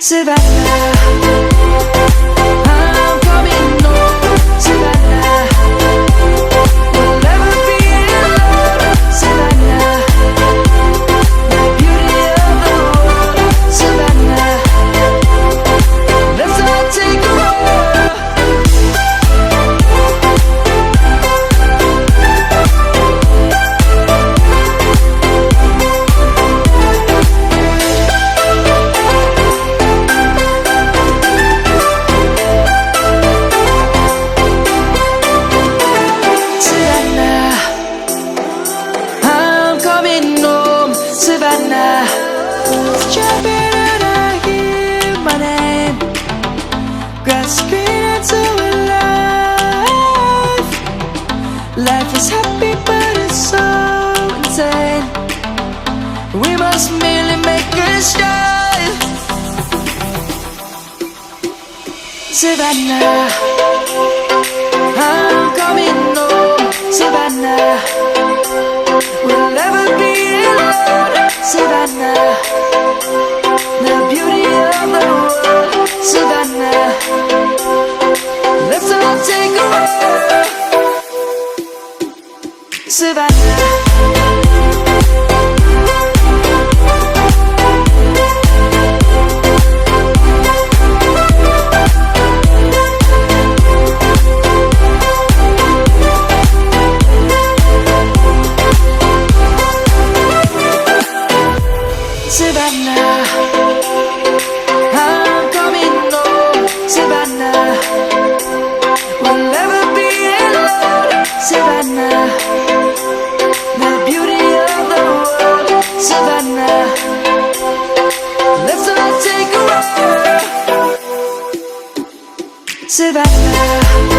Savannah, I'm coming home. Savannah, we'll never be alone. Savannah, the beauty of the world. Savannah, let's all take a walk. Savannah, jumping and I hear my name, grasping into life. Life is happy but it's so insane. We must merely make a start. Savannah, I'm coming home. Savannah, we'll never be alone. Savannah, the beauty of the world. Savannah, let's all take a walk. Savannah. Savannah, I'm coming home. Savannah, we'll never be alone. Savannah, the beauty of the world. Savannah, let's all take a walk. Savannah.